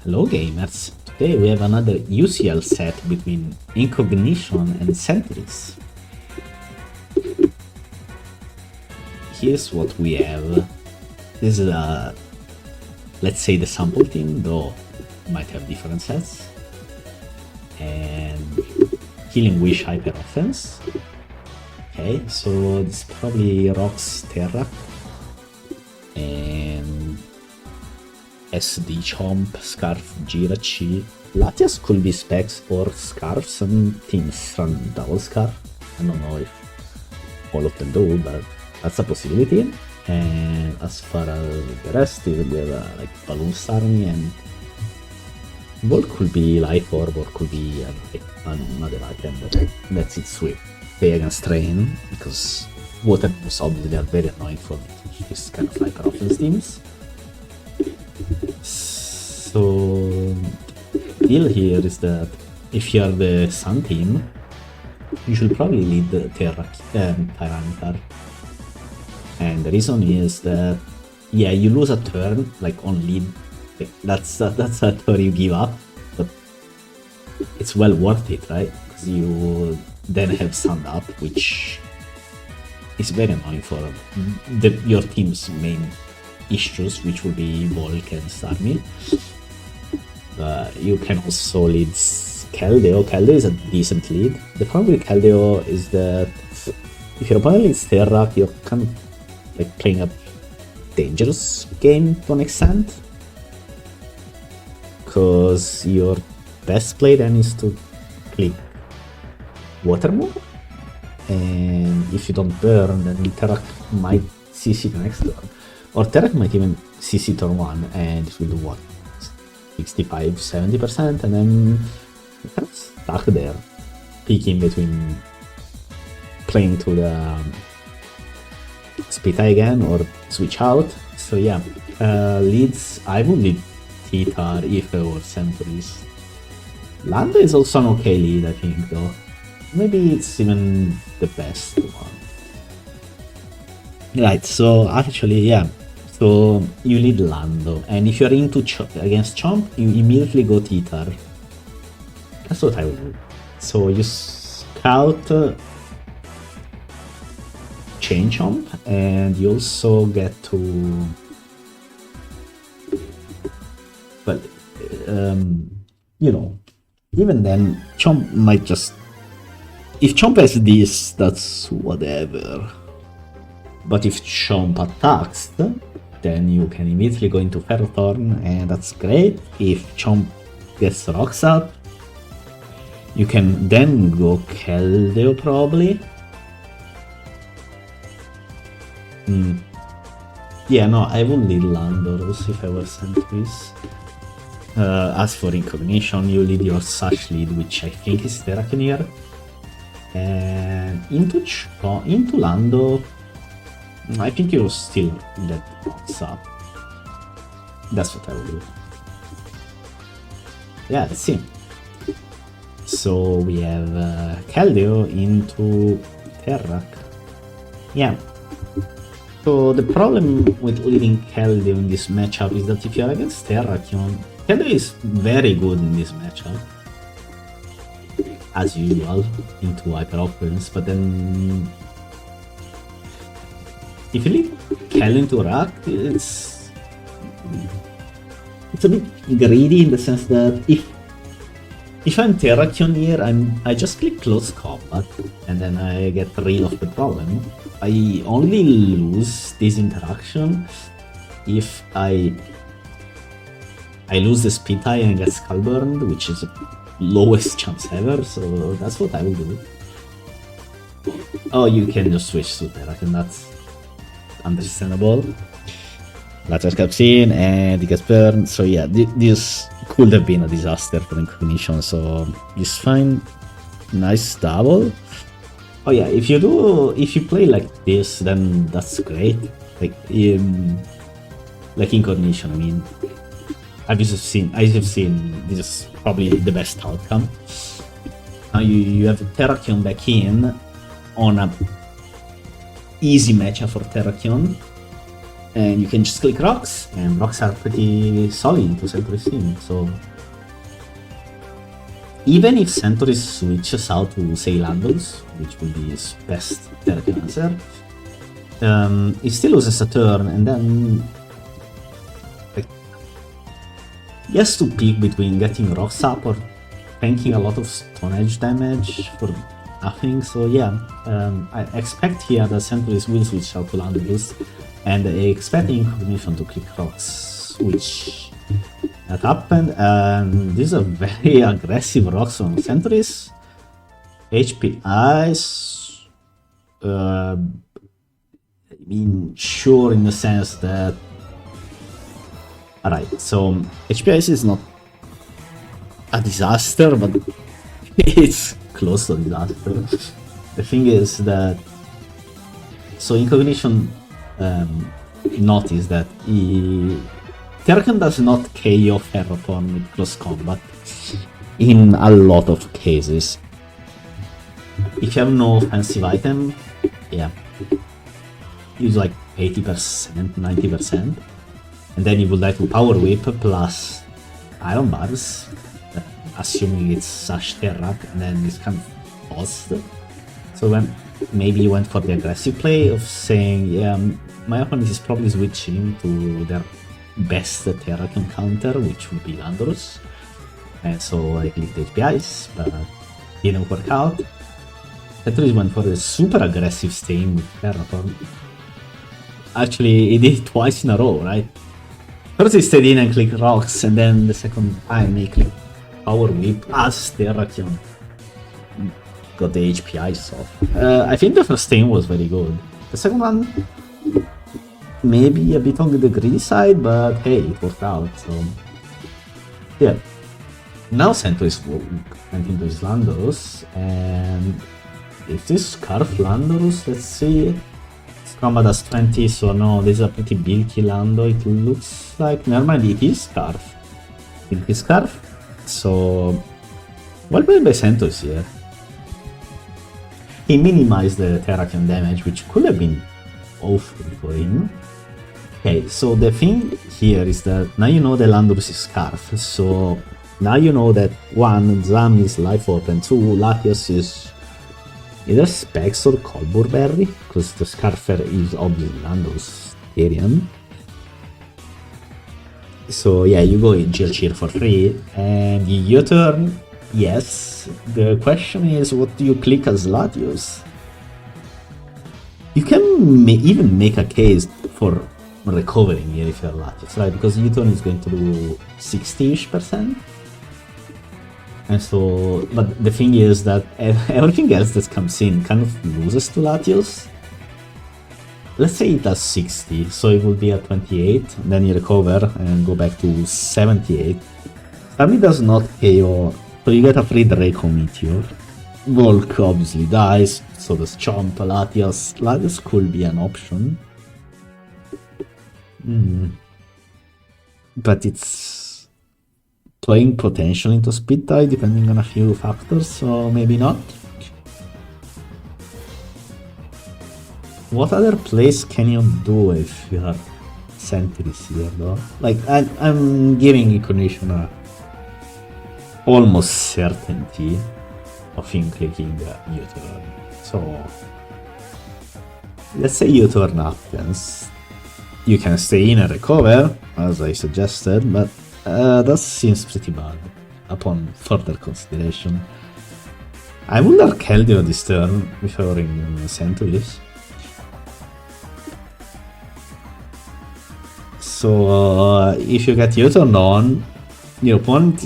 Hello gamers, today we have another UCL set between Incognition and SENTURIES. Here's what we have. This is let's say the sample team, though might have different sets. And Healing Wish Hyper Offense. Okay, so this probably rocks Terra. And SD Chomp, Scarf, Jirachi. Latias could be specs or Scarf. Some teams run double Scarf. I don't know if all of them do, but that's a possibility. And as far as the rest, we have like Balloons Army, and Bolt could be Life Orb or could be another item, but that's its sweep. Play against Rain, because Water moves obviously are very annoying for this kind of hyper offense teams. So, deal here is that if you are the Sun team, you should probably lead the Terra Tyranitar. And the reason is that, yeah, you lose a turn, like on lead. That's a turn you give up, but it's well worth it, right? Because you then have Sand up, which is very annoying for your team's main issues, which will be Volk and Starmie. You can also lead Keldeo. Keldeo is a decent lead. The problem with Keldeo is that if your opponent leads Terra, you're kind of like playing a dangerous game to an extent. Because your best play then is to click Water move. And if you don't burn, then Terra might CC the next turn. Or Terra might even CC turn 1 and it will do what? 65-70%, and then you're kind of stuck there, picking between playing to the Spita again or switch out. So yeah, leads, I would lead Titar, Ife or Centuries. Lando is also an okay lead, I think, though. Maybe it's even the best one. Right, so actually, yeah. So you lead Lando, and if you're into against Chomp, you immediately go Titar. That's what I would do. So you scout Chain Chomp, and you also get to, well, you know, even then, Chomp might just, if Chomp has this, that's whatever. But if Chomp attacks, then you can immediately go into Ferrothorn, and that's great. If Chomp gets rocks up, you can then go Keldeo probably. Yeah, no, I would lead Landoros if I were Sentries. As for Incognition, you lead your Sash lead, which I think is Terrakineer. And into Lando, I think you still let rocks up. That's what I will do. Yeah, let's see. So we have Keldeo into Terrak. Yeah. So the problem with leading Keldeo in this matchup is that if you're against Terrakion, Keldeo is very good in this matchup, as usual, into Hyper Offense, but then if you lead Kel into Rack, it's a bit greedy in the sense that if I'm Terrakion here, I just click Close Combat and then I get rid of the problem. I only lose this interaction if I lose the Speed Tie and get Skullburned, which is the lowest chance ever, so that's what I will do. Oh, you can just switch to Terrakion, that's understandable. Latias comes in and it gets burned, so yeah, this could have been a disaster for Incognition, so it's fine. Nice double. Oh yeah, if you play like this, then that's great. Like Incognition, I mean, I've seen this is probably the best outcome. Now you have Terrakion back in on a easy matchup for Terrakion. And you can just click rocks, and rocks are pretty solid to Centuries team. So even if Centuries switches out to say Landals, which will be his best Terrakion answer, he still loses a turn, and then like, he has to pick between getting rocks up or tanking a lot of Stone Edge damage for nothing. So yeah, I expect here that Centuries will switch out to Landals, and I expect Incognition to click rocks, which that happened, and these are very aggressive rocks on Centuries. HP Ice, I mean, sure, in the sense that, alright, so HP Ice is not a disaster, but it's close to a disaster. The thing is that, so Incognition noticed that Terrakion does not KO Ferrothorn with close combat in a lot of cases. If you have no offensive item, yeah, use like 80%, 90%, and then you will die to Power Whip plus Iron Bars, assuming it's Sash Terrak, and then it's kind of lost. So when maybe you went for the aggressive play of saying, yeah, my opponent is probably switching to their best Terrakion counter, which would be Landorus, and so I clicked HPIs, but didn't work out. Centuries went for a super aggressive stain with Terraform. Actually, he did it twice in a row, right? First he stayed in and clicked rocks, and then the second time he clicked Power Whip as Terrakion. Got the HPIs off. I think the first stain was very good. The second one, maybe a bit on the greedy side, but hey, it worked out, so yeah. Now Centuries went into his Landorus, and if this Scarf Landorus, let's see, it's combat as 20, so no, this is a pretty bulky Lando, it looks like. Never mind, it is Scarf. It is Scarf, so well played by Centuries here. He minimized the Terrakion damage, which could have been awful for him. Okay, so the thing here is that now you know the Landorus is Scarf, so now you know that 1, Zam is Life Open, 2, Latios is either Specs or Colburberry, because the Scarfer is obviously Landorus Tyrion. So yeah, you go in Cheer for free, and your turn, yes, the question is, what do you click as Latios? You can even make a case for recovering here if you're Latios, right? Because U-turn is going to do 60-ish%. And so, but the thing is that everything else that comes in kind of loses to Latios. Let's say it does 60, so it will be at 28, then you recover and go back to 78. Starmie does not KO, so you get a free Draco Meteor. Volk obviously dies, so does Chomp. Latios could be an option. But it's playing potential into Speed Tide depending on a few factors, so maybe not. What other plays can you do if you have Centuries here though? Like, I'm giving Incognition a almost certainty of him clicking U-turn. So let's say U-turn happens. You can stay in and recover, as I suggested, but that seems pretty bad upon further consideration. I would Arkeldeo this turn before in Centuries. So if you get U-turn on, your opponent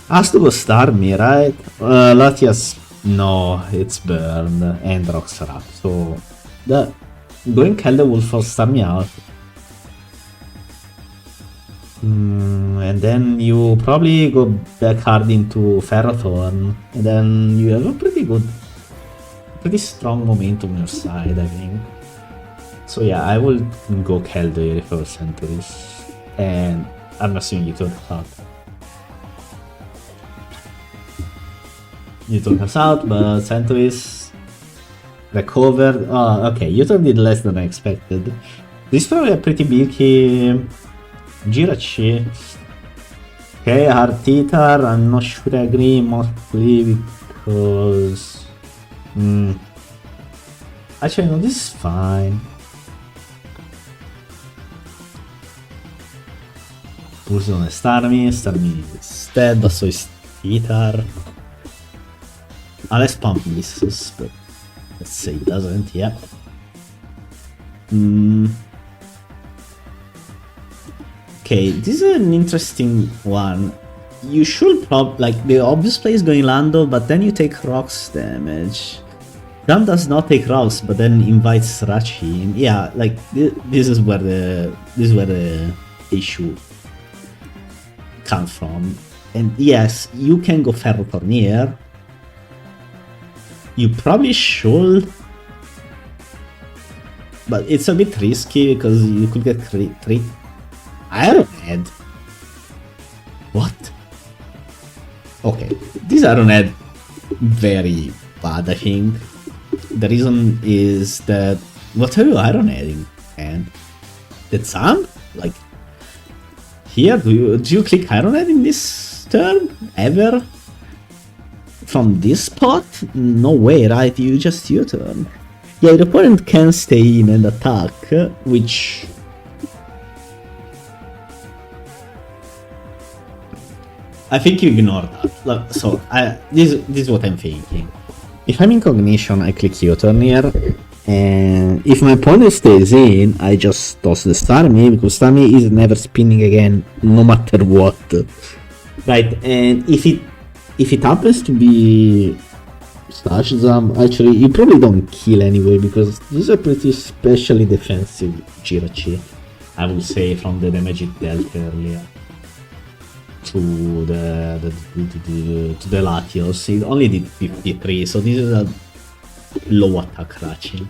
has to go Starmie, right? Latias, no, it's burned and rocks are up. So the going Keldeo will force Starmie out. And then you probably go back hard into Ferrothorn, and then you have a pretty strong momentum on your side, I think. So yeah, I will go Keldeo for Centuries, and I'm assuming you took out. You took us out, but Centuries Recovered. Oh, okay. U-turn did less than I expected. This is probably a pretty bulky Jirachi. Okay, Heart Eater. I'm not sure I agree mostly because. Actually, no, this is fine. Pulse on Starmie is dead, so is Eater. Let's pump misses, but let's say it doesn't, yeah. Okay, this is an interesting one. You should like the obvious play is going Lando, but then you take rocks damage. Ram does not take rocks, but then invites Rachi in. Yeah, like this is where the issue comes from. And yes, you can go Ferro Tornier. You probably should, but it's a bit risky because you could get crit. Ironhead? What? Okay, this Ironhead very bad, I think. The reason is that what are you Ironheading? And the Zam? Like here, do you click Ironhead in this turn ever? From this spot? No way, right? You just U-turn. Yeah, the opponent can stay in and attack, which I think you ignore that. Look, so this is what I'm thinking. If I'm Incognition, I click U-turn here, and if my opponent stays in, I just toss the Starmie, because Starmie is never spinning again, no matter what. Right, and if it happens to be Slash Zam, actually you probably don't kill anyway, because this is a pretty specially defensive Jirachi, I would say, from the damage it dealt earlier to the Latios. It only did 53, so this is a low attack Rachi.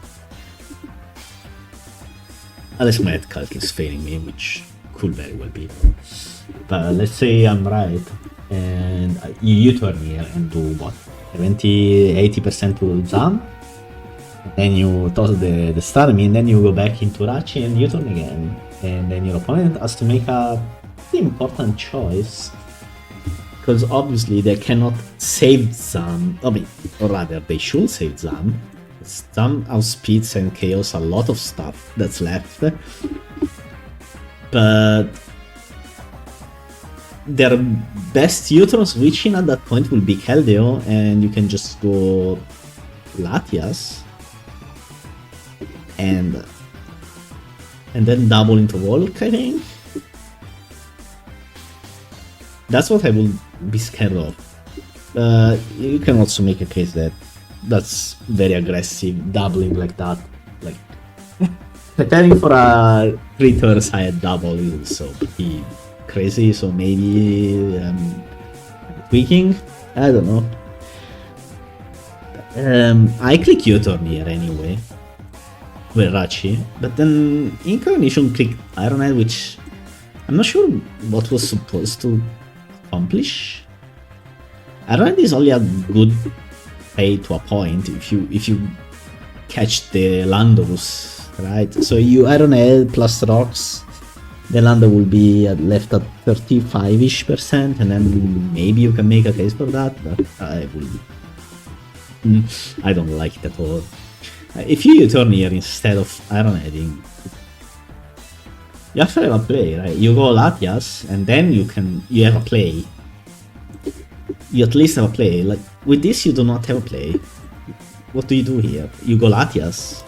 Unless my head calc is failing me, which could very well be. But let's say I'm right, and you U-turn here and do what? 70-80% to Zam, then you toss the Starmie, and then you go back into Rachi and U-turn again, and then your opponent has to make a pretty important choice, because obviously they cannot save Zam. I mean, or rather, they should save Zam. Zam outspeeds and KOs a lot of stuff that's left, but their best U-turn switching at that point will be Keldeo, and you can just go Latias and then double into Volk, I think. That's what I will be scared of. You can also make a case that that's very aggressive, doubling like that. Like preparing for a 3 turns side double is so pretty crazy, so maybe tweaking? I don't know. I click U-turn here anyway with Rachi, but then Incognition clicked Ironhead, which I'm not sure what was supposed to accomplish. Ironhead is only a good play to a point if you catch the Landorus, right? So you Ironhead plus rocks, the Lando will be left at 35-ish%, and then maybe you can make a case for that, but I don't like it at all. If you U-turn here instead of Ironheading, you actually have a play, right? You go Latias, and then you have a play. You at least have a play. Like with this, you do not have a play. What do you do here? You go Latias.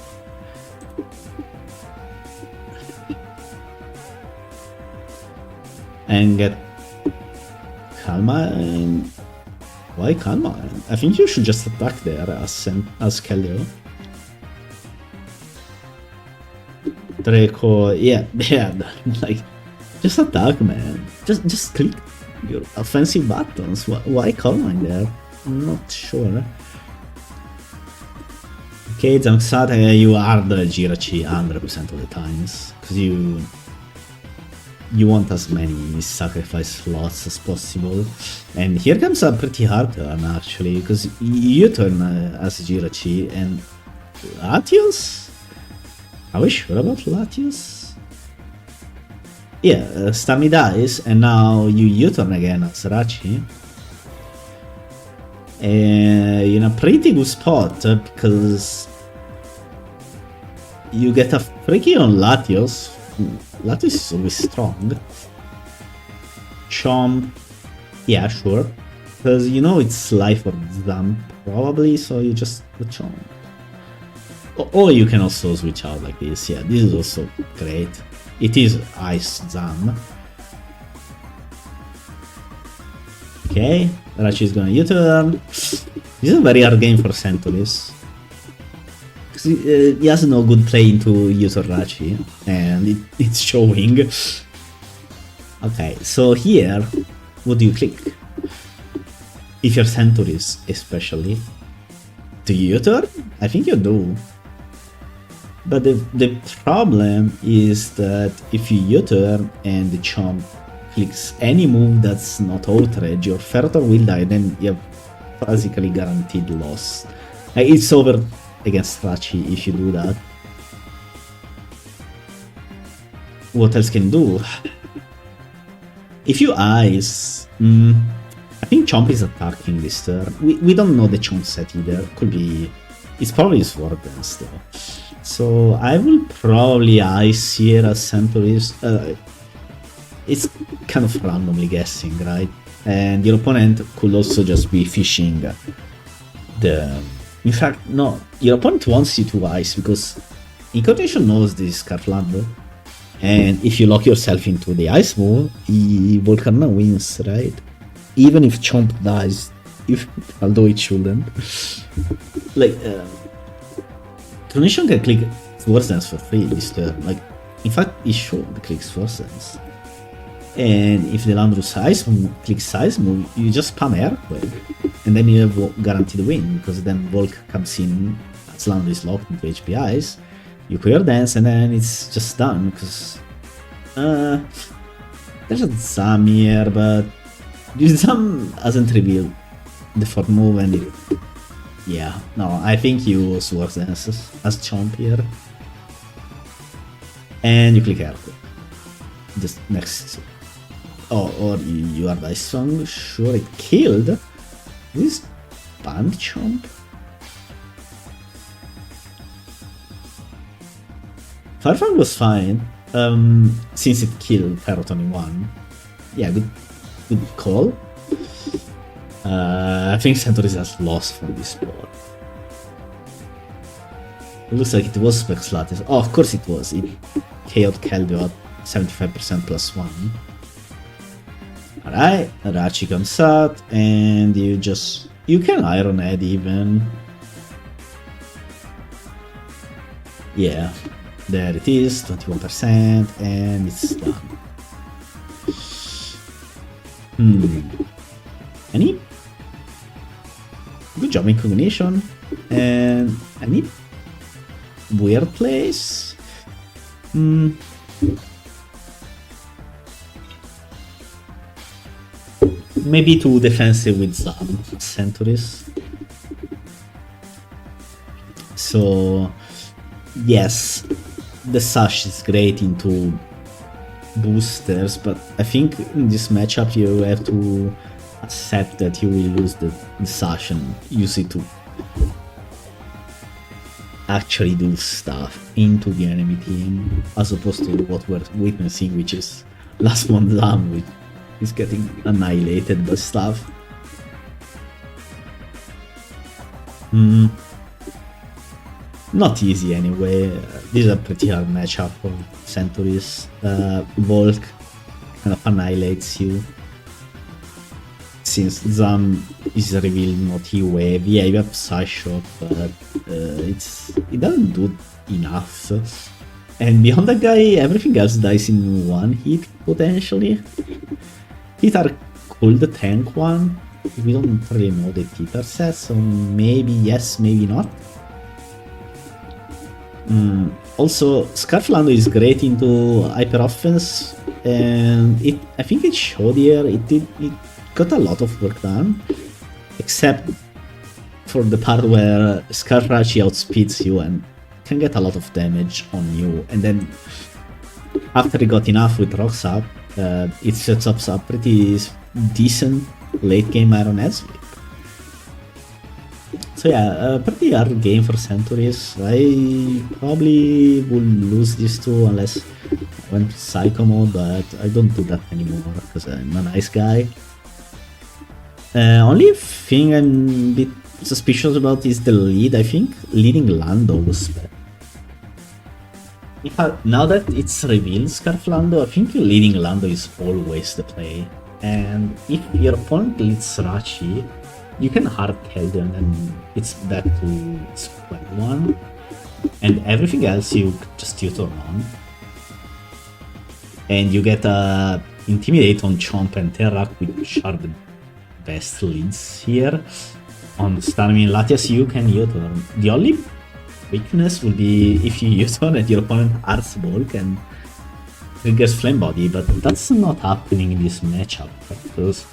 And get Kalma. And why Kalma? I think you should just attack there as Keldeo. Draco, yeah, like just attack, man. Just click your offensive buttons. Why Kalma in there? I'm not sure. Okay, Zamksat, you are the Jirachi 100% of the times, because you want as many sacrifice slots as possible. And here comes a pretty hard turn actually, because you turn as Jirachi, and Latios? Are we sure about Latios? Yeah, Stami dies, and now you U-turn again as Rachi. In a pretty good spot, because you get a freaky on Latios. Latios is always strong. Chomp, yeah, sure. Because you know it's life or Zam, probably, so you just the Chomp. Or you can also switch out like this, yeah, this is also great. It is Ice Zam. Okay, Rachi is gonna U-turn. This is a very hard game for Centuries. He has no good play into U-turn Rachi, and it's showing. Okay, so here, what do you click? If you're Centuries, especially. Do you U-turn? I think you do. But the problem is that if you U-turn and the Chomp clicks any move that's not outrage, your Ferrothorn will die, then you have basically guaranteed loss. It's over against Rachi if you do that. What else can do? If you Ice, I think Chomp is attacking this turn. We don't know the Chomp set either. Could be... It's probably Sword Dance though. So I will probably Ice here as Centuries. It's kind of randomly guessing, right? And your opponent could also just be fishing the... In fact, no, your opponent wants you to Ice because Incognition knows this Scarfland. And if you lock yourself into the Ice move, Volcarona wins, right? Even if Chomp dies, although it shouldn't. Like, Incognition can click Force Dance for free this turn. Like, in fact, it should click Force Dance. And if the Landorus Ice move clicks Ice move, you just spam Earthquake. And then you have guaranteed win, because then Volk comes in as Landorus is locked into HP Ice. You clear Dance, and then it's just done, because... there's a Zam here, but... This Zam hasn't revealed the fourth move, and it... Yeah, no, I think you Sword Dance as Chomp here. And you click Earthquake. Just next... Oh, or you are Dice Strong, sure it killed. This Band Chomp? Firefang was fine, since it killed Ferrothorn in 1. Yeah, good call. I think Centuries has lost from this spot. It looks like it was Specs Lattice. Oh, of course it was. It KO'd Keldeo at 75% plus 1. Alright, Rachi comes out, and you can Iron Head even. Yeah, there it is, 21%, and it's done. Any? Good job, Incognition. And any weird place? Maybe too defensive with Zam Centuries. So yes, the Sash is great into boosters, but I think in this matchup you have to accept that you will lose the Sash and use it to actually do stuff into the enemy team, as opposed to what we're witnessing, which is last one Zam, which is getting annihilated by stuff. Not easy anyway. This is a pretty hard matchup for Centuries. Volk kind of annihilates you. Since Zam is revealed not E-Wave, yeah, you have Side Shot, but it doesn't do enough. And beyond that guy, everything else dies in one hit, potentially. Titar could tank one. We don't really know the Titar set, so maybe yes, maybe not. Also, Scarflando is great into hyper offense, and I think it showed here. It got a lot of work done, except for the part where Scarfrachi outspeeds you and can get a lot of damage on you, and then after he got enough with rocks up, it sets up a pretty decent late game Iron Head sweep. So yeah, a pretty hard game for Centuries. I probably will lose this too unless I went Psycho mode, but I don't do that anymore because I'm a nice guy. Only thing I'm a bit suspicious about is the lead. I think leading Lando was better. Now that it's revealed Scarf Lando, I think leading Lando is always the play. And if your opponent leads Rachi, you can hard kill them and it's back to square one. And everything else you just U-turn on. And you get a Intimidate on Chomp and Terrak, which are the best leads here. On Starmie and Latias you can U-turn. The only weakness will be if you U-turn and your opponent Arts Bulk and triggers Flame Body, but that's not happening in this matchup because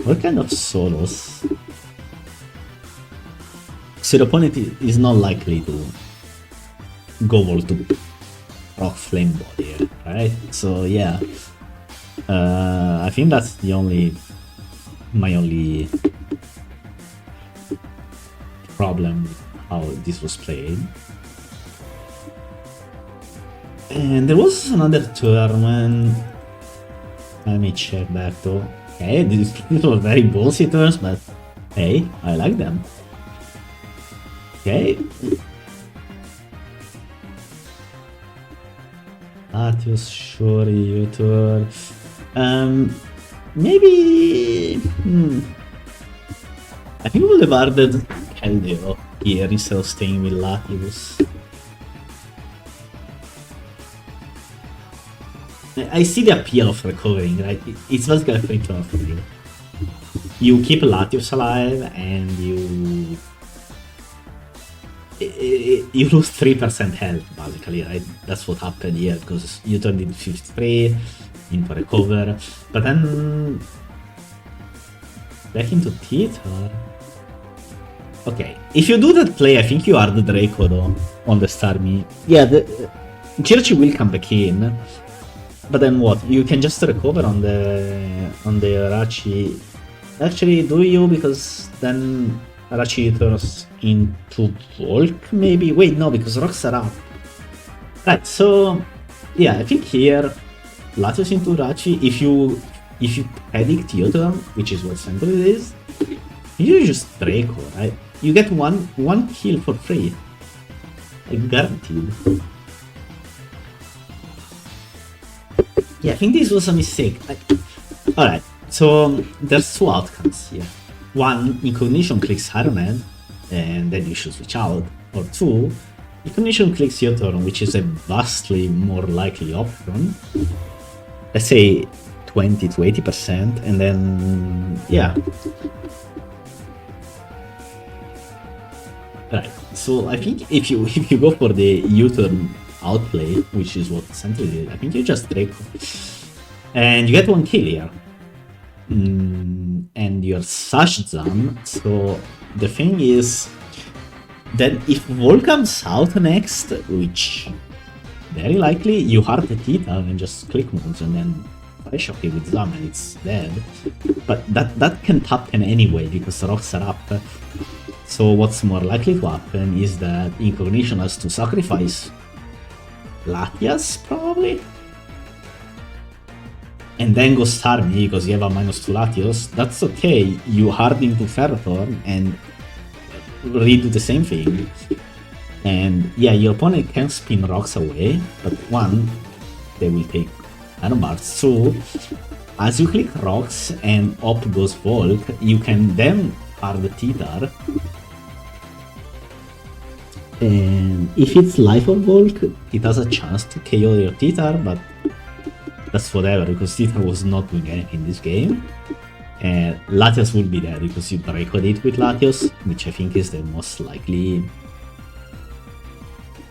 we're kind of solos. So the opponent is not likely to go all to proc Flame Body, right? So yeah, I think that's my only problem with how this was played. And there was another turn. Let me check back though. Okay, these were very ballsy turns, but hey, I like them. Okay. Latios, Shuri, U-turn. Maybe... I think we'll have added Keldeo here instead of staying with Latios. I see the appeal of recovering, right? It's basically a free turn for you. You keep Latios alive and you lose 3% health, basically, right? That's what happened here, because you turned in 53 into recover, but then back into Teeter. Okay, if you do that play, I think you are the Draco though, on the Starmie. Yeah, the Jirachi will come back in, but then what? You can just recover on the Rachi. Actually, do you? Because then Rachi turns into Volk, maybe? Wait, no, because rocks are up. Right, so yeah, I think here Latios into Rachi, if you predict your turn, which is what Centuries is, you just Draco, right? You get one kill for free. Like guaranteed. Yeah, I think this was a mistake. Alright, so there's two outcomes here. One, Incognition clicks Iron Head, and then you should switch out. Or two, Incognition clicks your turn, which is a vastly more likely option. Let's say 20 to 80%, and then yeah. Right. So I think if you go for the U-turn outplay, which is what Sentry did, I think you just Draco. And you get one kill here. And you're Sashzam, so the thing is that if Vol comes out next, which very likely, you hard the Titan and just click moves and then I shock it with Zam and it's dead. But that can't happen anyway because the rocks are up. So what's more likely to happen is that Incognition has to sacrifice Latias, probably? And then go Starmie because you have a -2 Latios. That's okay, you hard into Ferrothorn and redo the same thing. And yeah, your opponent can spin rocks away, but one, they will take Iron Bars. Two, as you click rocks and up goes Volk, you can then hard the Titar. And if it's Life of Volk, it has a chance to KO your Titar, but that's whatever, because Titar was not doing anything in this game. And Latios will be there because you Dracoed it with Latios, which I think is the most likely.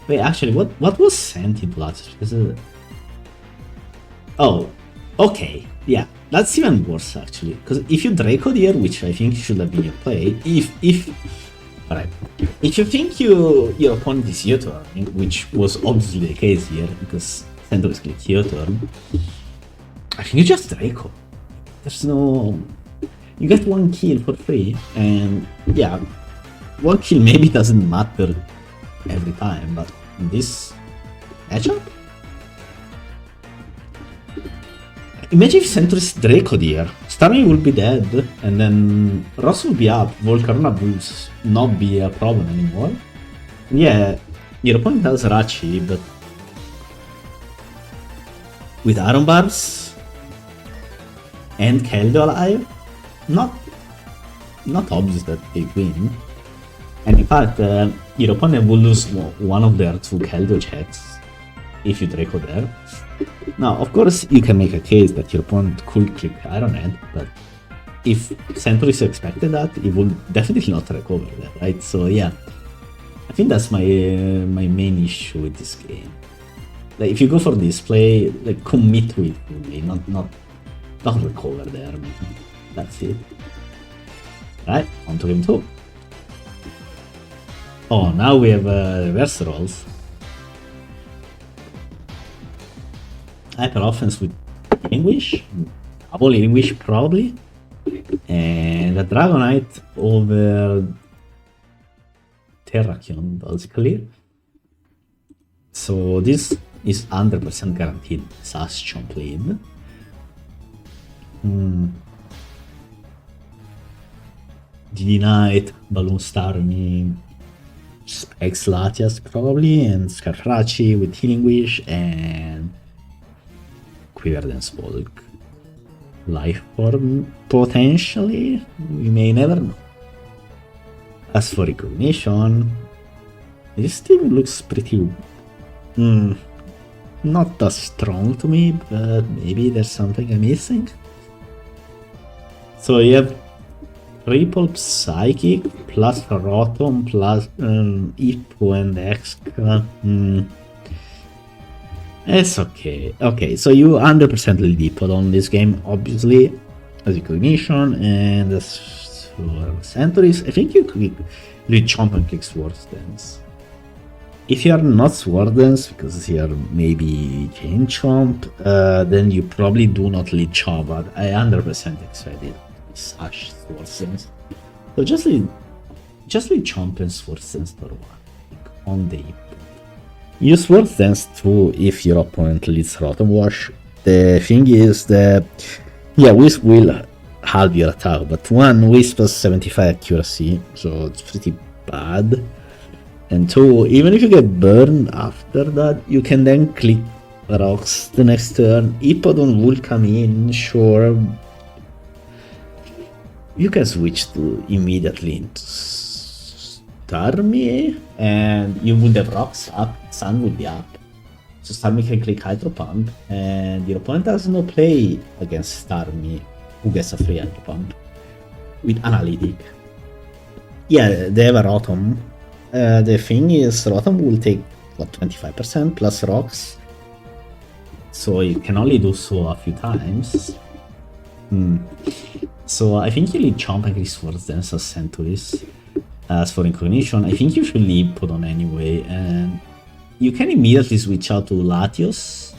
Wait, actually, what was sent into Latios? Because oh, okay, yeah, that's even worse actually. Because if you Dracoed here, which I think should have been your play, if Alright. If you think your opponent is U-turning, which was obviously the case here, because Centuries click U-turn, I think you just Draco. There's no... You get one kill for free, and yeah, one kill maybe doesn't matter every time, but in this matchup? Imagine if Centuries Draco here. Starmie will be dead, and then Ross will be up, Volcarona will not be a problem anymore. Yeah, your opponent has Rachi, but with Iron Bars and Keldo alive, not obvious that they win. And in fact, your opponent will lose one of their two Keldo checks if you Draco there. Now, of course, you can make a case that your opponent could click Iron Head, but if Centuries expected that, it will definitely not recover that, right? So yeah, I think that's my main issue with this game. Like, if you go for display, like commit to it fully, not recover there. That's it. Right, on to game 2. Oh, now we have reverse rolls. Hyper offense with English, double English probably, and a Dragonite over Terrakion basically. So this is 100% guaranteed Sash Chomp lead. DD Knight, Balloon Starmie, Specs Latias probably, and Scarfraci with Healing Wish, and Quiver Bulk. Life Form potentially, we may never know. As for Incognition, this team looks pretty not that strong to me, but maybe there's something I'm missing. So you have Triple Psychic plus Rotom plus Hippo and Exca. It's okay. Okay, so you 100% lead Hippo on this game, obviously, as Incognition, and as for Centuries, I think you click Lead Chomp and click Swords Dance. If you are not Sword Dance, because you are maybe Chain Chomp, then you probably do not lead Chomp, but I 100% expect it. Such Sword Dance. So just lead Chomp and Sword Dance for one, on the Hippo. Use Sword Dance too if your opponent leads Rotom Wash. The thing is that, yeah, Wisp will halve your attack, but one, Wisp has 75 accuracy, so it's pretty bad. And two, even if you get burned after that, you can then click Rocks the next turn. Hippodon will come in, sure. You can switch to immediately into Starmie, and you would have Rocks up, Sun would be up. So Starmie can click Hydro Pump, and your opponent has no play against Starmie, who gets a free Hydro Pump with Analytic. Yeah, they have a Rotom. The thing is, Rotom will take, what, 25% plus Rocks? So you can only do so a few times. So I think you lead Chomp and Swords Dance as Centuries. As for Incognition, I think you should leave Podon anyway, and you can immediately switch out to Latios.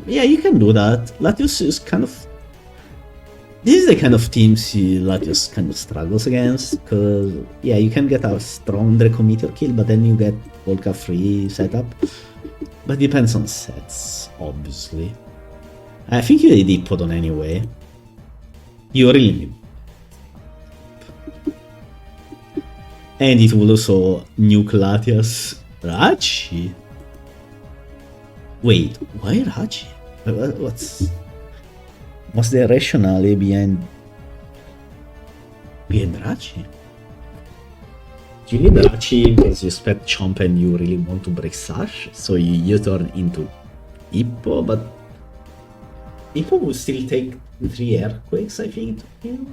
Yeah, you can do that. Latios is kind of... This is the kind of teams Latios kind of struggles against, because, yeah, you can get a strong Draco Meteor kill, but then you get Volca free setup. But it depends on sets, obviously. I think you did Hippodon anyway. You really need. And it will also nuke Latias. Rachi? Wait, why Rachi? What's the rationale behind Rachi? Do you need Rachi because you expect Chomp and you really want to break Sash? So you turn into Hippo, but Hippo will still take 3 Earthquakes, I think, to kill.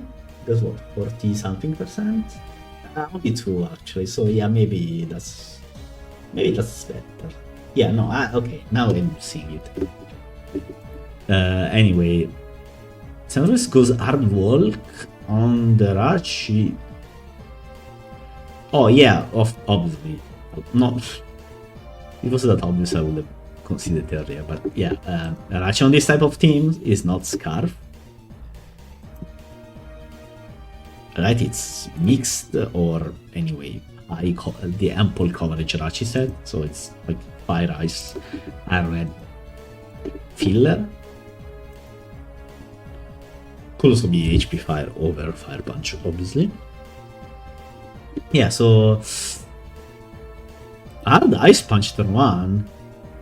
That's what, 40 something%? Only 2 actually, so yeah, maybe that's better. Yeah, no, okay, now I'm seeing it. Anyway, Centuries goes Hard Walk on the Rachi. Oh yeah, obviously. Not. It was that obvious I would have considered earlier, but yeah, Rachi on this type of team is not Scarf. Right, it's mixed or anyway, the ample coverage Rachi set, so it's like Fire Ice, Iron Red filler. Could also be HP Fire over Fire Punch, obviously. Yeah, so hard Ice Punch turn 1,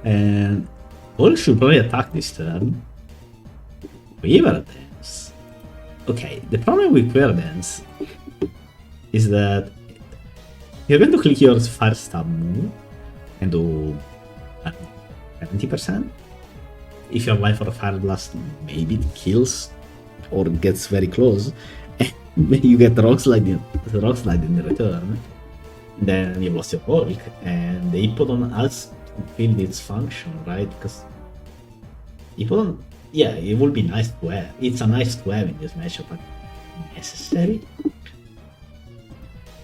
and Hulk should probably attack this turn. Quiver Dance. Okay, the problem with Quiver Dance is that you're going to click your Fire Stab move and do 70%. If your life or a Fire Blast, maybe it kills or gets very close, and you get Rock Slide in the return. Then you've lost your Hulk, and the Hippodon has fulfilled its function, right? Because Hippodon, yeah, it would be nice to have. It's a nice to have in this matchup, but necessary?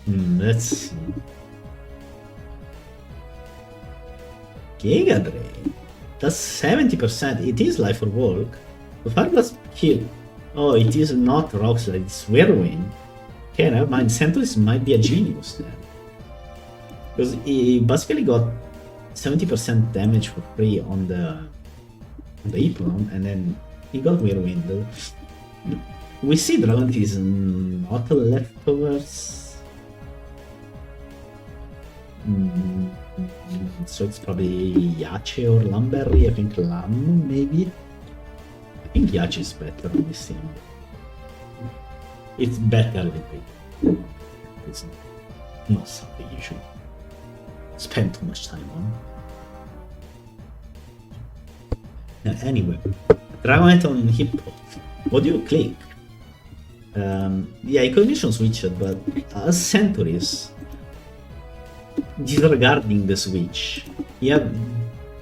Let's see. Giga Drain. That's 70%. It is life or Hulk. The Fire Blast kill. Oh, it is not Rock Slide, it's Whirlwind. Okay, never mind. Centuries might be a genius then. Because he basically got 70% damage for free on the Hippodon, and then he got Whirlwind. We see Dragon is not a leftovers. So it's probably Yache or Lamberry. I think Lam, maybe. I think Yache is better on this team. It's better than Pig. It's not something you should spend too much time on. Anyway, Dragonite on Hippo. What do you click? Yeah, Incognition switched, but as Centuries, disregarding the switch, you have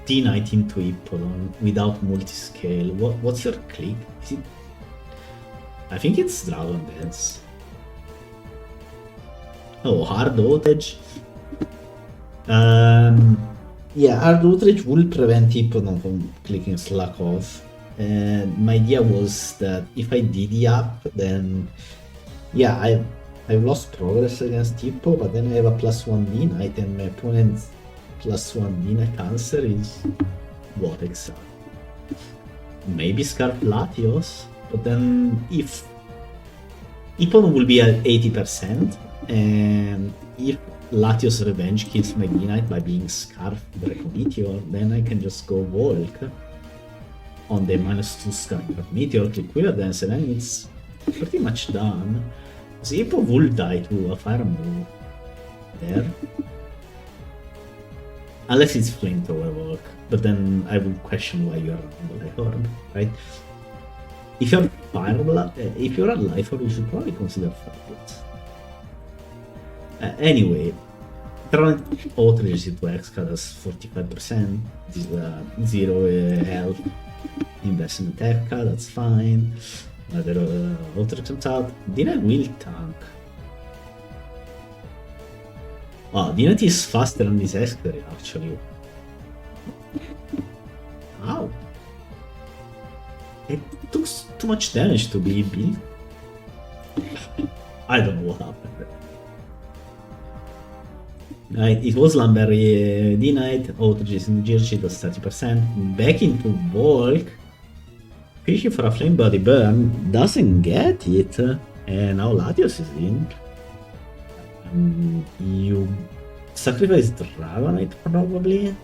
D-Knight into Hippodon without multi-scale. What's your click? Is it? I think it's Dragon Dance. Oh, Hard Outrage. Yeah, Hard Outrage will prevent Hippodon from clicking Slack off. And my idea was that if I DD up, then yeah, I've lost progress against Hippo, but then I have a +1 D-Knight, and my opponent's +1 D-Knight answer is what exactly? Maybe Scarf Latios, but then if Hippodon will be at 80%, and if Latios Revenge kills my D-Knight by being Scarf Draco Meteor, then I can just go Volk on the -2 Scarf Meteor, click Quiver Dance, and then it's pretty much done. So Hippo will die to a fire move there. Unless it's Flamethrower Volk, but then I would question why you're on the Life Orb, right? If you're if you're a Life Orb, you should probably consider Fireblast. Anyway, Dragon Outrage into X-Card has 45%, 0 health, invest in attack card, that's fine. Another Outrage comes out. D-Knight will tank. Oh, D-Knight is faster than this X-Card actually. Ow! It took too much damage to be built. I don't know what happened. Right, it was Lamberry D-Knight, Outrages in Jirchi, that's 30%. Back into Volk. Fishing for a Flame Body Burn, doesn't get it, and now Latios is in. You sacrifice Dragonite probably.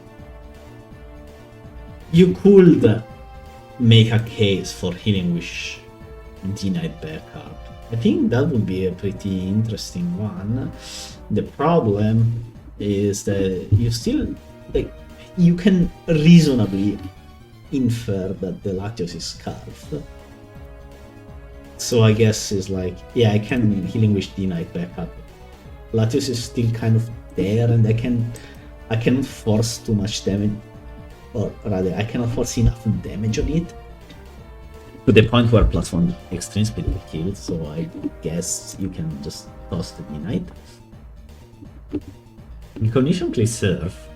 You could make a case for Healing Wish D-Knight backup. I think that would be a pretty interesting one. The problem is that you still, like, you can reasonably infer that the Latios is Scarf. So I guess it's like, yeah, I can Healing Wish D-Knight backup. Latios is still kind of there, and I cannot force too much damage, or rather, I cannot force enough damage on it to the point where +1 Extreme Speed will kill, so I guess you can just toss the D-Knight. Incognition plays Surf,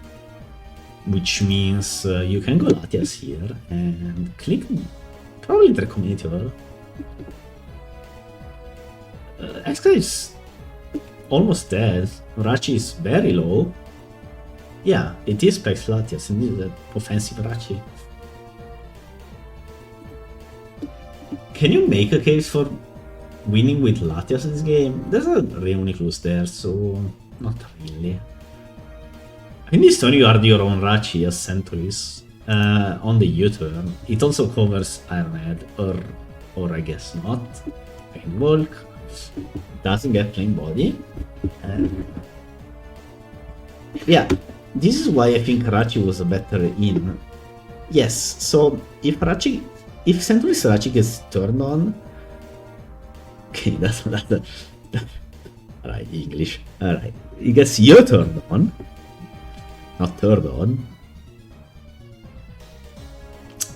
which means you can go Latias here and click probably Dracometeor. X-Guy is almost dead. Rachi is very low. Yeah, it is Specs Latias and this is an offensive Rachi. Can you make a case for winning with Latias in this game? There's a Reuniclus there, so not really. In this turn you are your own Rachi as Centuries. On the U-turn, it also covers Ironhead, or I guess not. Paintbulk doesn't get plain body. Yeah, this is why I think Rachi was a better in. Yes, so if Centuries Rachi gets turned on, okay, that's alright, English. Alright, it gets you turned on, not turned on.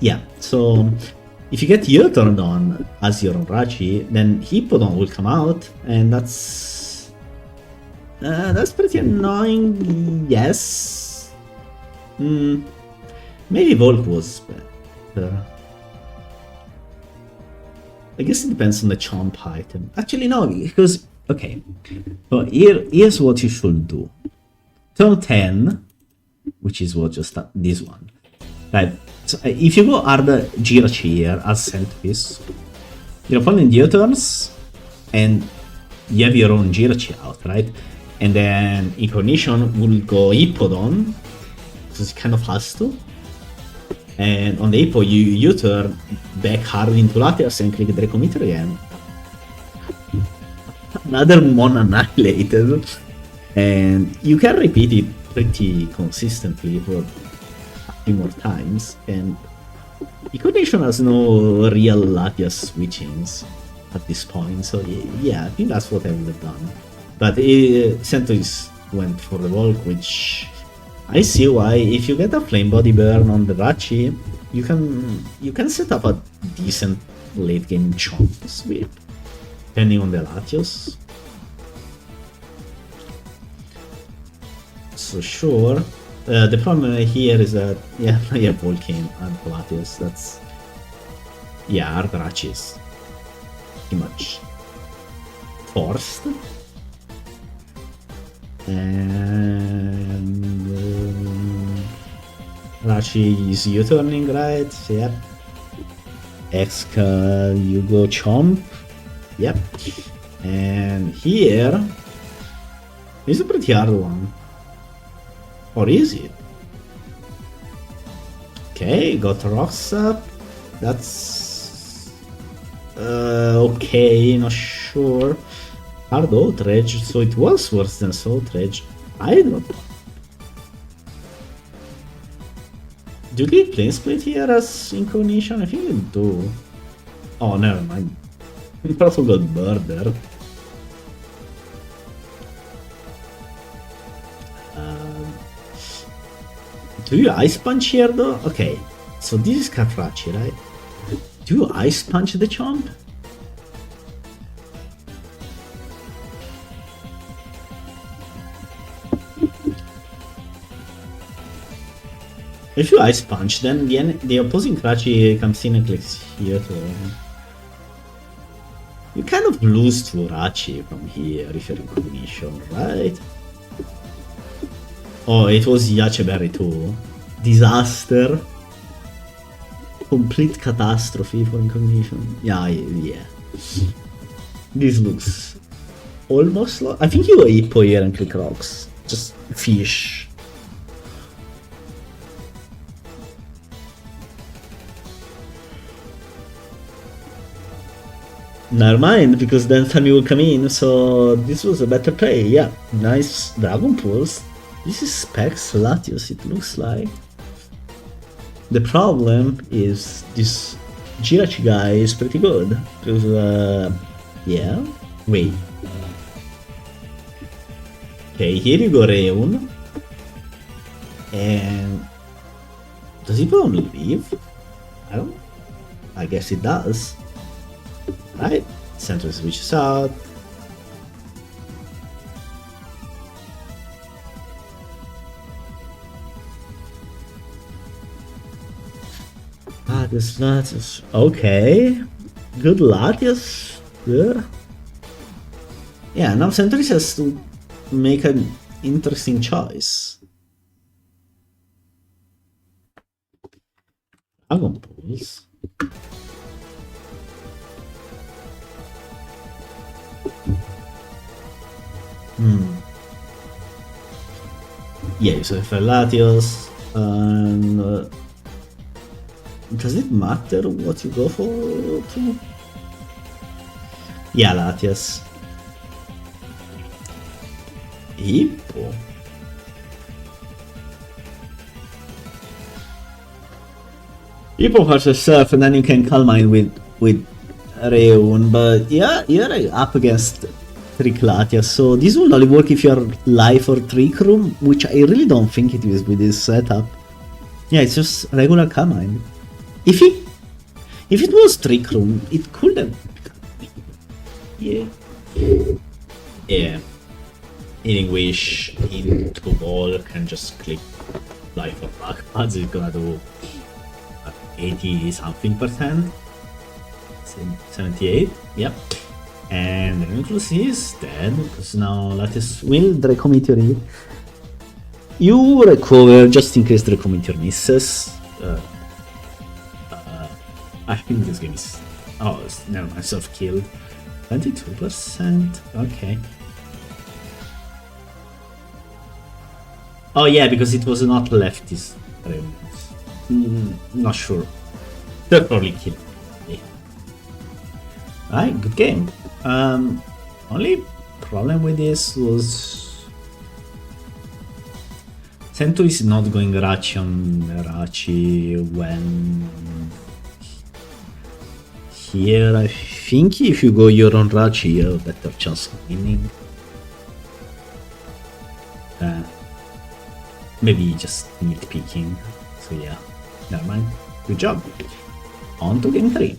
Yeah, so if you get you turned on as your own Rachi, then Hippodon will come out, and that's pretty annoying. Yes, maybe Volk was better. I guess it depends on the chomp item. Actually, no, because okay. So here's what you should do. Turn 10, which is what just this one, right? So if you go Arda Jirachi here as Centuries, your opponent U-turns, and you have your own Jirachi out, right? And then Incognition will go Hippodon, because it kind of has to. And on the Hippo, you U-turn back hard into Latias and click Dracometer again. Another Mon annihilated. And you can repeat it pretty consistently for few more times, and Incognition has no real Latias switchings at this point, so yeah, I think that's what I would have done. But Centuries went for the Volk, which I see why. If you get a Flame Body Burn on the Rachi, you can set up a decent late game chomp sweep, depending on the Latios. So sure. The problem here is that, yeah, Volcane and Latios, that's, yeah, our Rachi is pretty much forced. And Rachi is U-turning, right? Yep. Exca, you go Chomp. Yep. And here is a pretty hard one. Or is it? Okay, got rocks up. That's okay, not sure. Hard outrage, so it was worse than outrage. I don't know. Do you get plane split here as Incognition? I think they do. Oh, never mind. We also got murdered. Do you Ice Punch here though? Okay, so this is Catrachi, right? Do you Ice Punch the Chomp? If you Ice Punch, then the opposing Cratchy comes in and clicks here to... You kind of lose to Rachi from here if you're Incognition, right? Oh, it was Yacheberry too. Disaster. Complete catastrophe for Incognition. Yeah. This looks almost like... I think you go Hippo here and click rocks. Just fish. Never mind, because then Sunny will come in, so this was a better play. Yeah, nice Dragon Pulse. This is Specs Latios, it looks like. The problem is this Jirachi guy is pretty good. Because, yeah. Wait. Okay, here you go Reun. And... does he put on leave? I don't... I guess it does. Right? Center switches out. this Latias. Okay. Good Latias. Yeah. Yeah, now Centuries has to make an interesting choice. Dragon Pulse. Yeah, so if Latios and does it matter what you go for? Too? Yeah, Latias. Hippo. Hippo versus Surf, and then you can Calm Mind with Reun, but yeah, you're up against Trick Latias, so this will only work if you're Life or Trick Room, which I really don't think it is with this setup. Yeah, it's just regular Calm Mind. If it was Trick Room, it could have. Yeah. Yeah. Eating Wish into Ball can just click Life or Backpads, it's gonna do 80 something %. 78, yep. And the Nucleus is dead because now Latias will Draco Meteor. You recover just in case Draco Meteor misses. I think this game is. Oh, never mind, self killed. 22%. Okay. Oh yeah, because it was not leftist. Not sure. They'll probably kill me. Alright, good game. Only problem with this was Centuries is not going Rachi on Rachi when here. I think if you go your own Rachi, you have a better chance of winning. Maybe just nitpicking. So yeah, never mind. Good job. On to game 3.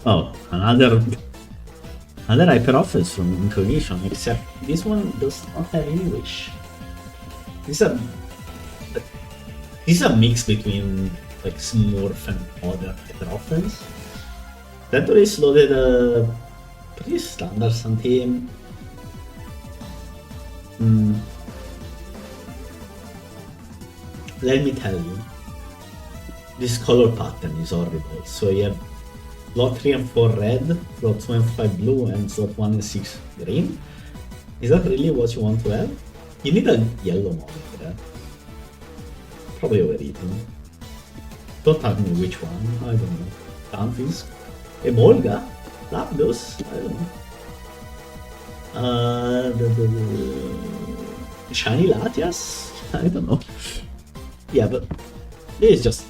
Oh, another hyper offense from Incognition, except this one does not have English. This is a mix between like Smurf and other hyper offense. Centuries loaded a pretty standard Sun team. Let me tell you, this color pattern is horrible. So you have slot 3 and 4 red, slot 2 and 5 blue, and slot 1 and 6 green. Is that really what you want to have? You need a yellow monitor. Probably overeaten. Don't tell me which one, I don't know. Danfisk? Emolga? Lapdos? I don't know. Shiny Latias? I don't know. Yeah, but it's just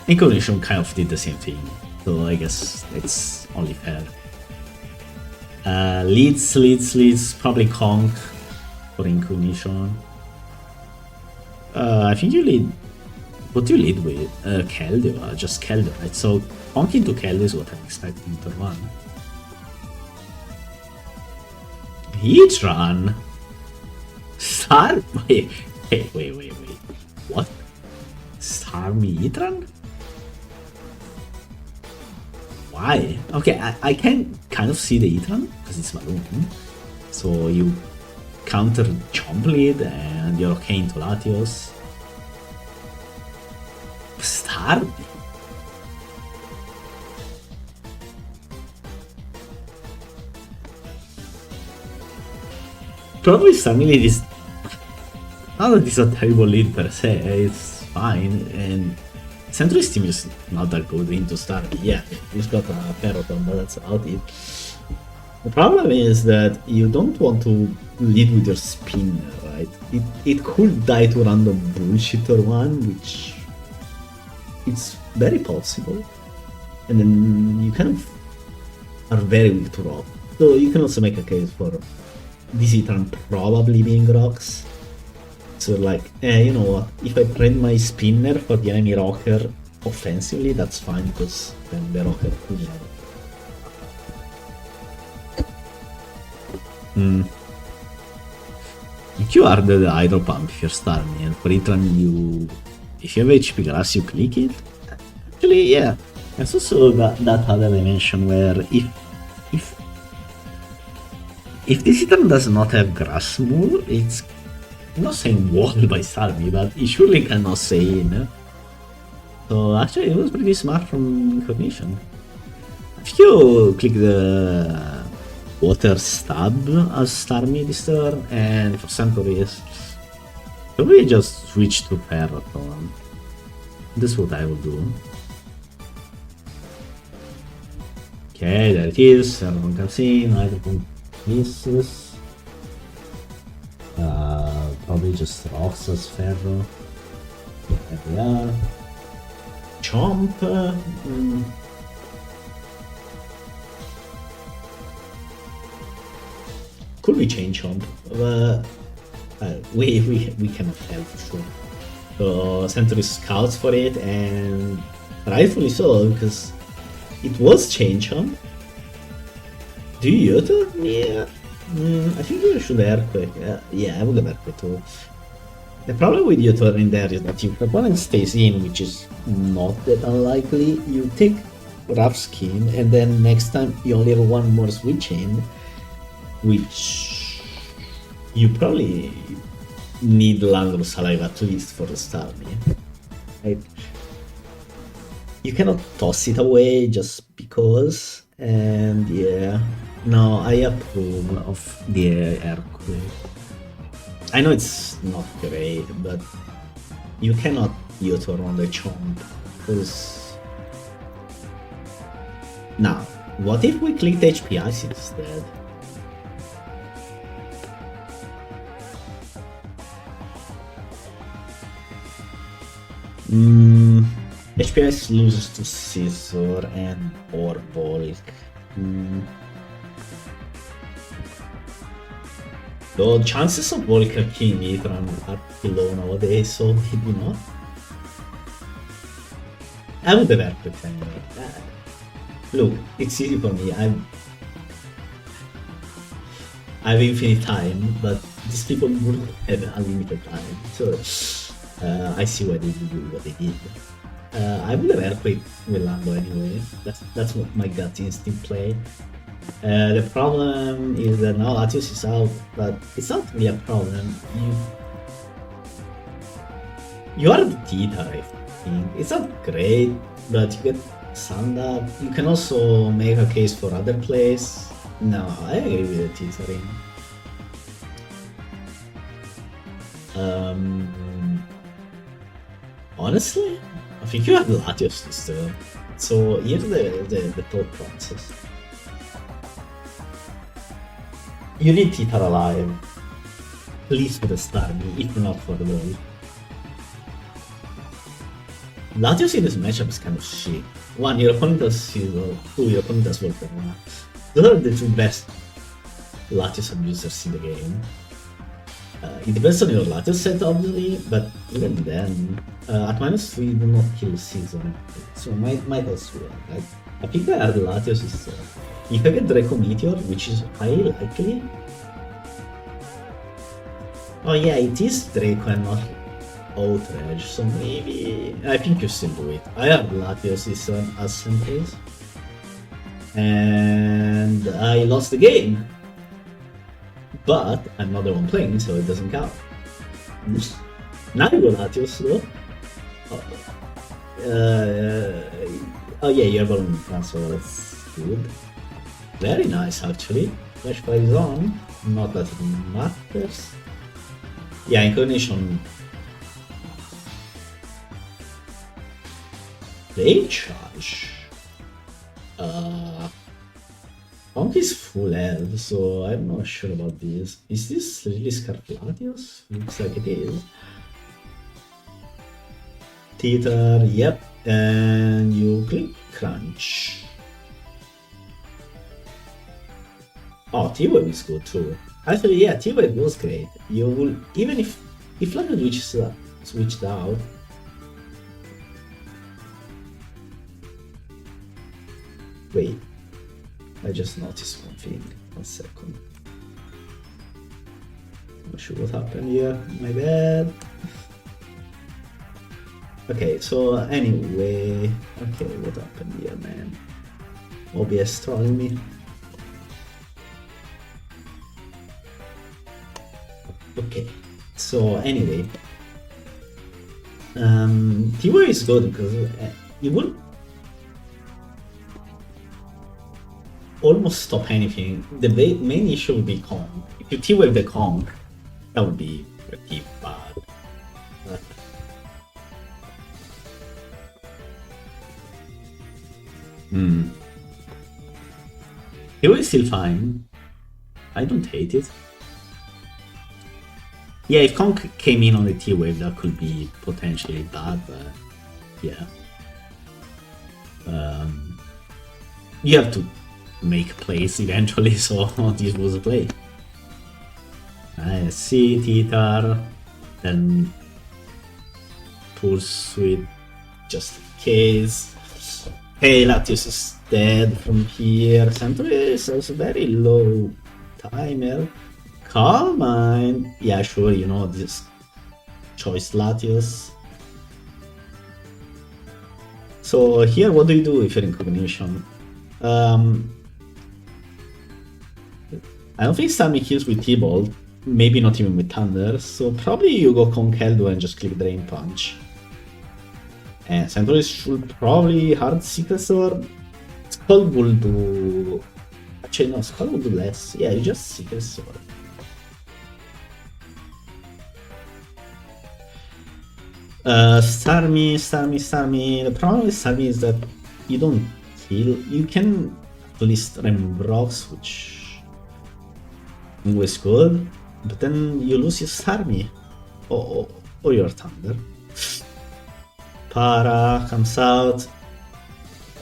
Incognition kind of did the same thing, so I guess it's only fair. Leads, probably Conk for Incognition. I think you lead. What do you lead with? Keldeo, just Keldeo, right? So Conk into Keldeo is what I'm expecting to run. Heatran? Star? Wait. What? Starmie Heatran? Why? Okay, I can kind of see the Heatran because it's Balloon. So you counter Chomp Lead and you're okay into Latios. Starmie? Probably Starmie Lead is not that it's a terrible lead per se, it's fine, and Centuries team is not that good into Starmie. Yeah, he's got a Peroton, but that's about it. The problem is that you don't want to lead with your spinner, right? It could die to random bullshit or one, which it's very possible. And then you kind of are very weak to rock. So you can also make a case for this Heatran probably being rocks. So like, you know what, if I print my spinner for the enemy rocker offensively, that's fine, because then the rocker could You are the hydro pump if you're starting, and for it if you have HP grass, you click it. Actually, yeah. There's also that other dimension where if this item does not have grass move, it's I'm not saying walled by Starmie, but it surely cannot say in. So actually, it was pretty smart from Incognition. If you click the water stab as Starmie this turn, and for Centuries, probably just switch to Ferrothorn. That's what I would do. Okay, there it is. Ferrothorn comes in, Hydropump misses. Probably just rocks as Ferro. There we are. Chomp. Could we change Chomp? We cannot help sure. So Century scouts for it, and rightfully so, because it was change Chomp. Do you turn? Yeah. I think you should Earthquake. Yeah, I would have Earthquake too. The problem with you turning there is that if your opponent stays in, which is not that unlikely, you take Rough Skin, and then next time you only have one more switch in, which you probably need Landor Saliva at least for the Starmie. Right? You cannot toss it away just because, and yeah. No, I approve of the Earthquake. I know it's not great, but you cannot U-turn on the Chomp, because... Now, what if we clicked HP Ice instead? HP Ice loses to Scissor and or Bulk. The chances of Volker killing Nitran are below nowadays, so maybe not. I would have Earthquake anyway. Look, it's easy for me. I have infinite time, but these people would have unlimited time. So I see why they do what they did. I would have Earthquake with Lando anyway. That's what my gut instinct play. The problem is that now Latios is out, but it's not really a problem. You are the Tita, I think. It's not great, but you get Sanda. You can also make a case for other plays. No, I agree with the Tita ring. Honestly, I think you have Latios this turn. So here's the thought process. You need Tita alive, please for the Starmie, if not for the ball. Latios in this matchup is kind of shit. One, your opponent has Silver, two, your opponent has Volker. Those are the two best Latios abusers in the game. It depends on your Latios set obviously, but even then, at -3 do not kill Season, so might as well. Like, I think I add Latios is... if I get Draco Meteor, which is highly likely... Oh yeah, it is Draco and not Outrage, so maybe... I think you still do it. I have Latios this one as Sentries. And I lost the game. But I'm not the one playing, so it doesn't count. Now you go Latios though. Oh yeah, you have a transfer, that's good. Very nice actually. Flash Fire is on. Not that it matters. Yeah, Incognition. They charge. Pump is full health, so I'm not sure about this. Is this really Scarplatios? Looks like it is. Theater, yep. And you click Crunch. Oh, T-Wave is good too. Actually, yeah, T-Wave was great. You will, even if London switched out. Wait, I just noticed one thing. 1 second. sure what happened here. My bad. Okay, so anyway, okay, what happened here, man? OBS trolling me. Okay, so anyway, T-Wave is good because you will almost stop anything. The main issue would be Kong. If you T-Wave the Kong, that would be pretty bad. T-Wave is still fine. I don't hate it. Yeah, if Kong came in on the T-Wave, that could be potentially bad, but yeah. You have to make plays eventually, so this was a play. I see Titar, then Pursuit just in case. Hey, Latios is dead from here. Centuries has a very low timer. Calm Mind. Yeah, sure, you know this choice Latios. So here, what do you do if you're in Incognition? I don't think Sammy kills with T-Bolt, maybe not even with Thunder, so probably you go Conkeldo and just click Drain Punch. And Centuries should probably hard Secret Sword. Skull will do... Actually no, Skull will do less. Yeah, you just Secret Sword. Starmie. The problem with Starmie is that you don't kill. You can at least Rocks, which was good, but then you lose your Starmie or your Thunder. Para comes out.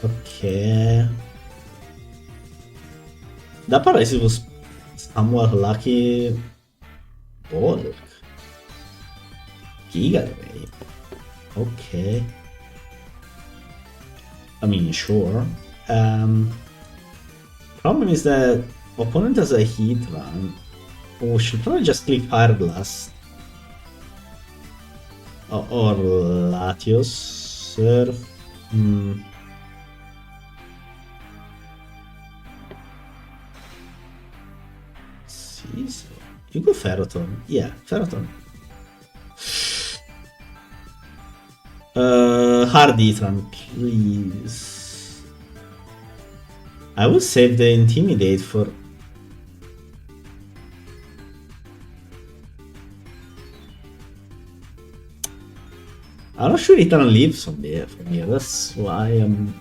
Okay. That paralysis was somewhat lucky. Bulk. Giga Ray. Okay. I mean, sure. Problem is that opponent has a heat run. Oh, should probably just click Fire Blast. Or Latios. Surf. Caesar. You go Ferroton. Yeah, Ferroton. Hard Etran, please. I will save the Intimidate for... I'm not sure Etran lives on there for me, that's why I'm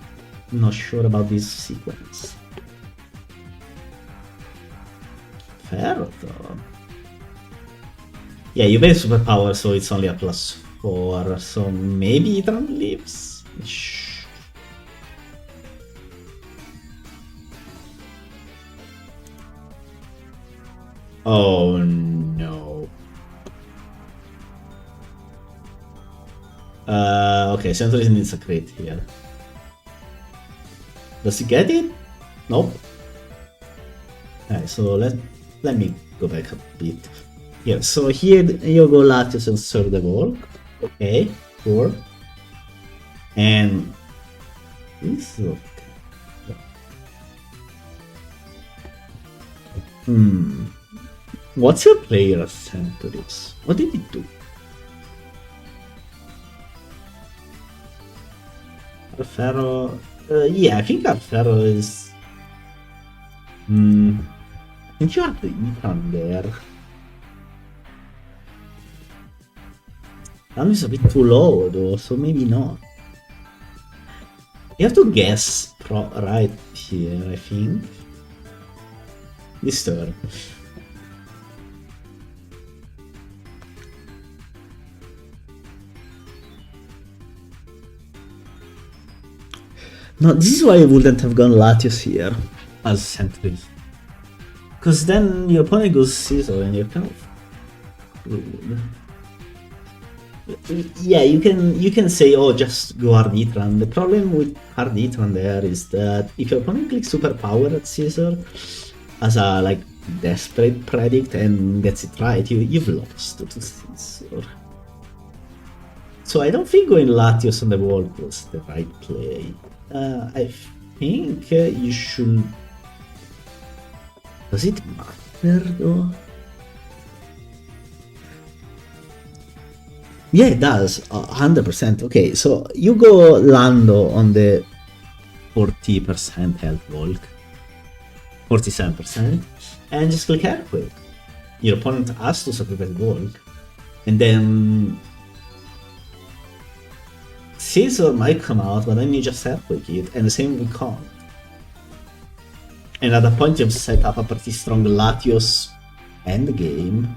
not sure about this sequence. Ferroton. Yeah, you made superpower, so it's only a +4, so maybe Etran lives. Oh no. Okay, Centuries needs a crit here. Does he get it? Nope. Alright, so let me go back a bit. Yeah, so here you go Latios and serve the ball. Okay, sure. And this is okay. What's your player at Centuries? What did he do? Alfaro... yeah, I think Alfaro is... I think you have the Ethan there. That is a bit too low though, so maybe not. You have to guess right here, I think. This turn. No, this is why I wouldn't have gone Latios here as Centuries. Because then your opponent goes Caesar and you're kind of rude. Yeah, you can say, oh, just go Arditran. The problem with Arditran there is that if your opponent clicks Superpower at Caesar as a like desperate predict and gets it right, you've lost to Caesar. So I don't think going Latios on the wall was the right play. I think you should... Does it matter though? Yeah, it does, 100%. Okay, so you go Lando on the 40% health bulk, 47%, and just click Earthquake. Your opponent has to sacrifice bulk, and then Caesar might come out, but then you just Earthquake it, and the same with Kong. And at that point you've set up a pretty strong Latios endgame.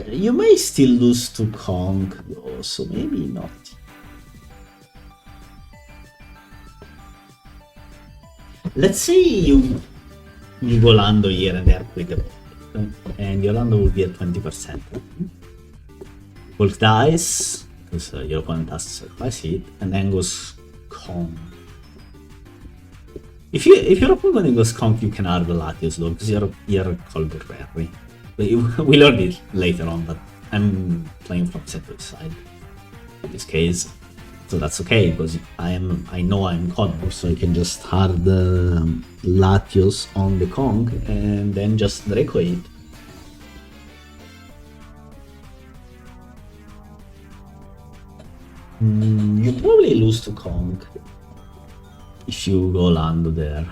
You may still lose to Kong though, so maybe not. Let's say you go Lando here and Earthquake, and your Lando will be at 20%. Bulk dies, because your opponent has to sacrifice it, and then goes Kong. If your opponent goes Kong, you can add the Latios though, because you're Colbert Berry. We learned it later on, but I'm playing from Centuries side in this case, so that's okay because I know I'm Connor, so I can just hard Latios on the Kong and then just Draco it. You probably lose to Kong if you go Lando there.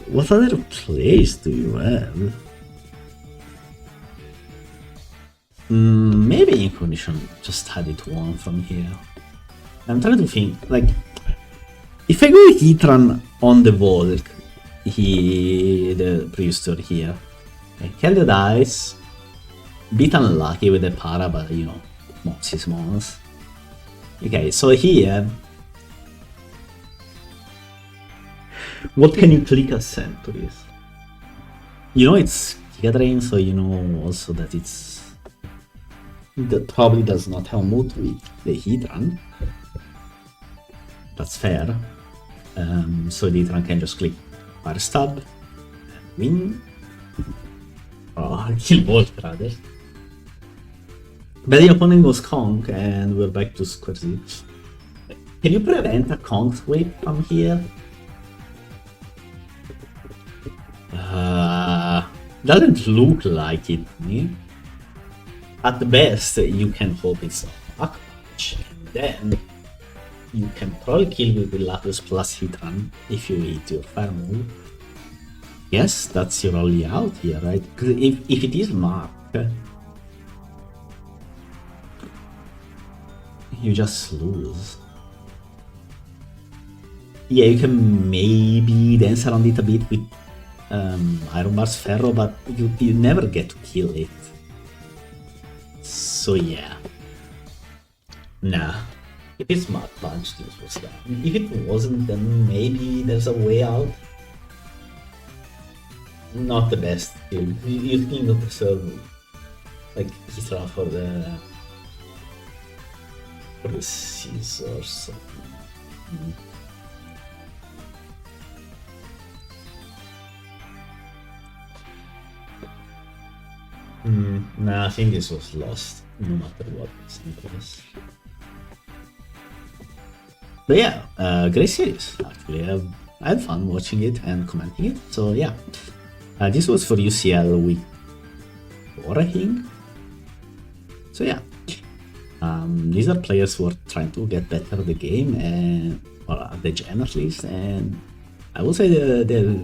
What other plays do you have? Maybe Incognition just had it won from here. I'm trying to think, like, if I go Heatran on the Volk, the previous turn here, I kill the dice, bit unlucky with the para, but you know, Mons is Mons. Okay, so here, what can you click as Centuries? You know it's Giga Drain, so you know also that that probably does not have mood with the Heatran. That's fair. So the Heatran can just click Fire Stab and win. Oh, kill Volt rather. But the opponent goes Kong and we're back to square zero. Can you prevent a Kong sweep from here? Doesn't look like it. At the best, you can hope it's a back punch, and then you can probably kill with the Latios plus Heatran if you eat your fire move. Yes, that's your only out here, right? Because if it is Mark, you just lose. Yeah, you can maybe dance around it a bit with Iron Bars Ferro, but you never get to kill it. So yeah. Nah. If it's Mud Punch, this was done. If it wasn't, then maybe there's a way out. Not the best kill. You think of the server. Like Heatran for the scissors. Nah, I think this was lost, no matter what. But yeah, great series, actually. I had fun watching it and commenting it, so yeah. This was for UCL week 4, I think. So yeah, these are players who are trying to get better at the game, and or at the gen at least, and I would say they're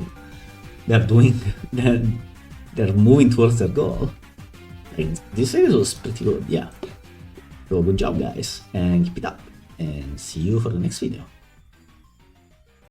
doing, they're moving towards their goal. This series was pretty good, yeah. So good job guys, and keep it up, and see you for the next video.